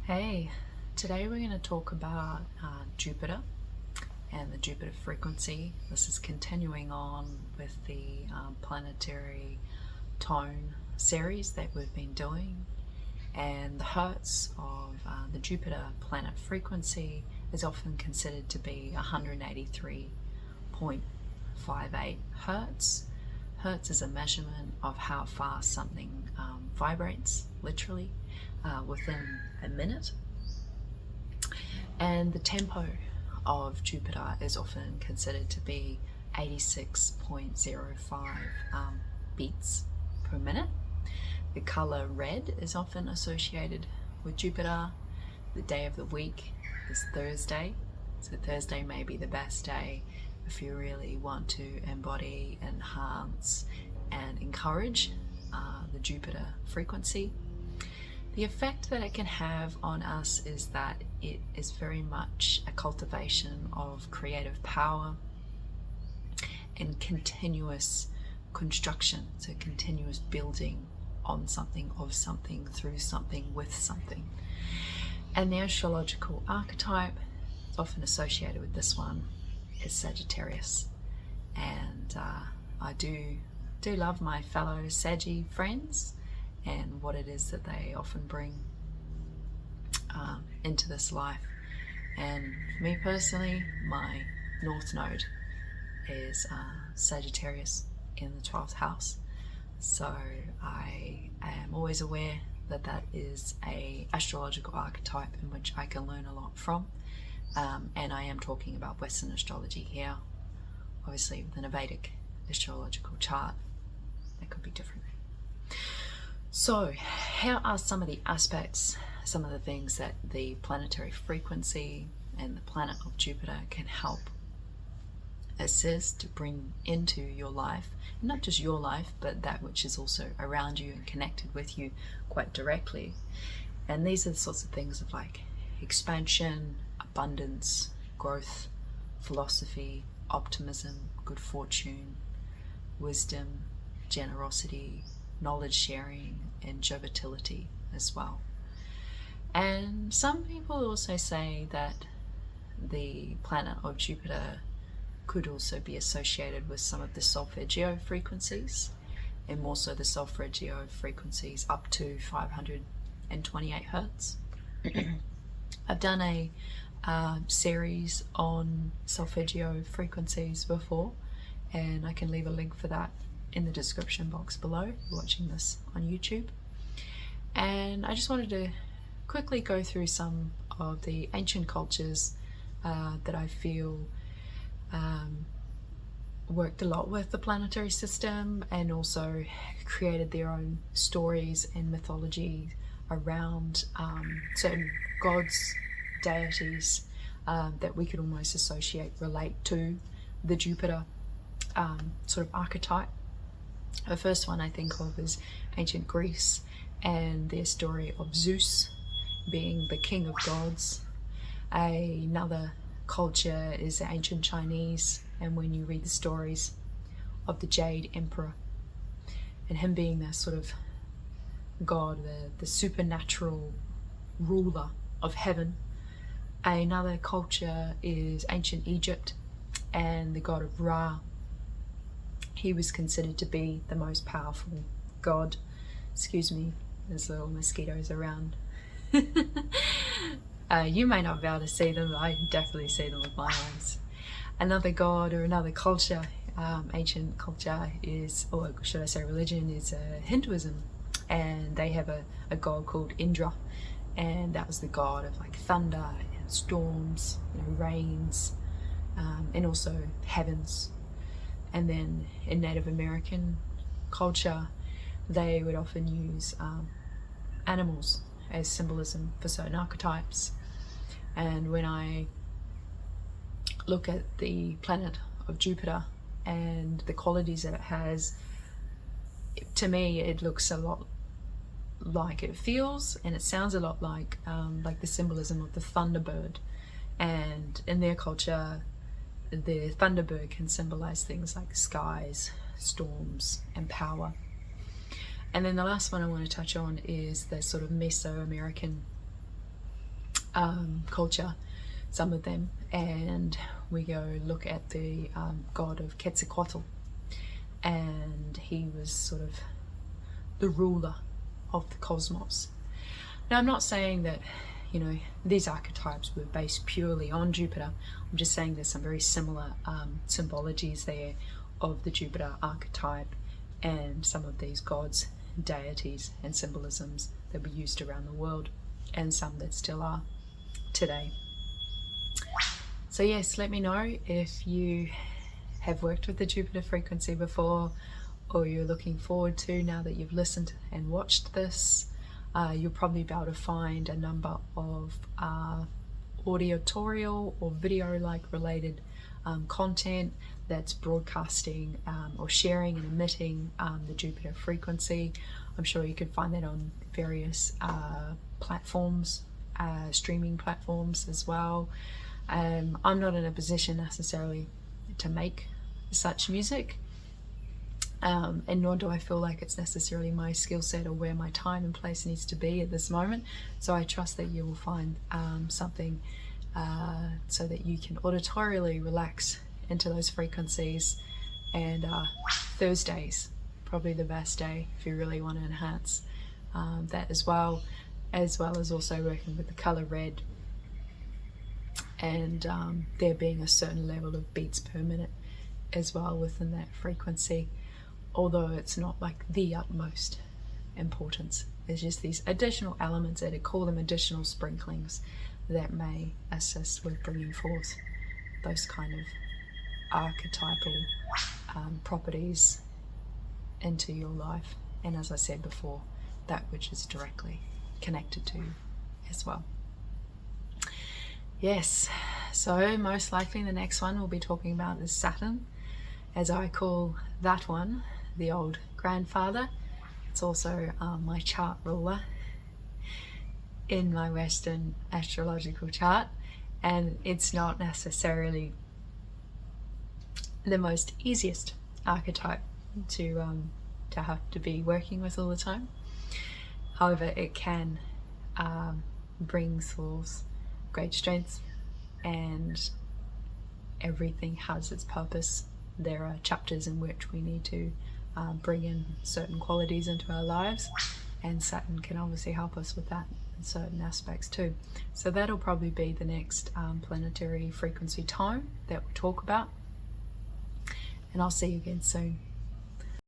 Hey, today we're going to talk about Jupiter and the Jupiter frequency. This is continuing on with the planetary tone series that we've been doing, and the hertz of the Jupiter planet frequency is often considered to be 183.58 hertz. Hertz is a measurement of how fast something vibrates, literally, within a minute. And the tempo of Jupiter is often considered to be 86.05 beats per minute. The color red is often associated with Jupiter. The day of the week is Thursday. So Thursday may be the best day if you really want to embody, enhance, and encourage the Jupiter frequency. The effect that it can have on us is that it is very much a cultivation of creative power and continuous construction, so continuous building on something, of something, through something, with something. And the astrological archetype often associated with this one is Sagittarius. And I do love my fellow Saggy friends and what it is that they often bring into this life. And for me personally, my North Node is Sagittarius in the 12th house. So I am always aware that that is a astrological archetype in which I can learn a lot from. And I am talking about Western astrology here. Obviously, within a Vedic astrological chart, that could be different. So, how are some of the aspects, some of the things that the planetary frequency and the planet of Jupiter can help assist to bring into your life? Not just your life, but that which is also around you and connected with you quite directly. And these are the sorts of things of like expansion, abundance, growth, philosophy, optimism, good fortune, wisdom, generosity, knowledge sharing, and joviality as well. And some people also say that the planet of Jupiter could also be associated with some of the solfeggio frequencies, and more so the solfeggio frequencies up to 528 hertz. I've done a series on solfeggio frequencies before, and I can leave a link for that in the description box below if you're watching this on YouTube. And I just wanted to quickly go through some of the ancient cultures that I feel worked a lot with the planetary system, and also created their own stories and mythology around certain gods, deities that we could almost relate to the Jupiter sort of archetype. The first one I think of is ancient Greece and their story of Zeus being the king of gods. Another culture is the ancient Chinese, and when you read the stories of the Jade Emperor and him being the sort of god, the supernatural ruler of heaven. Another culture is ancient Egypt and the god of Ra. He was considered to be the most powerful god. Excuse me, there's little mosquitoes around. You may not be able to see them, but I definitely see them with my eyes. Another god or another culture, ancient culture is, or should I say religion, is Hinduism. And they have a god called Indra. And that was the god of like thunder and storms, rains, and also heavens. And then in Native American culture, they would often use animals as symbolism for certain archetypes. And when I look at the planet of Jupiter and the qualities that it has, to me it looks a lot like, it feels and it sounds a lot like the symbolism of the thunderbird. And in their culture, the thunderbird can symbolize things like skies, storms, and power. And then the last one I want to touch on is the sort of Mesoamerican culture, some of them, and we go look at the god of Quetzalcoatl, and he was sort of the ruler of the cosmos. Now, I'm not saying that, you know, these archetypes were based purely on Jupiter. I'm just saying there's some very similar symbologies there of the Jupiter archetype and some of these gods, deities, and symbolisms that were used around the world, and some that still are today. So yes, let me know if you have worked with the Jupiter frequency before, or you're looking forward to now that you've listened and watched this. You'll probably be able to find a number of audiotorial or video-like related content that's broadcasting or sharing and emitting the Jupiter frequency. I'm sure you can find that on various platforms, streaming platforms as well. I'm not in a position necessarily to make such music, and nor do I feel like it's necessarily my skill set or where my time and place needs to be at this moment. So I trust that you will find something so that you can auditorially relax into those frequencies. And Thursday's probably the best day if you really want to enhance that as well as also working with the color red, and there being a certain level of beats per minute as well within that frequency, although it's not like the utmost importance. There's just these additional elements that I call them additional sprinklings that may assist with bringing forth those kind of archetypal properties into your life, and as I said before, that which is directly connected to you as well. Yes, so most likely the next one we'll be talking about is Saturn, as I call that one the old grandfather. It's also my chart ruler in my Western astrological chart, and it's not necessarily the most easiest archetype to have to be working with all the time. However, it can bring forth great strength, and everything has its purpose. There are chapters in which we need to bring in certain qualities into our lives, and Saturn can obviously help us with that in certain aspects too. So that'll probably be the next planetary frequency time that we'll talk about, and I'll see you again soon.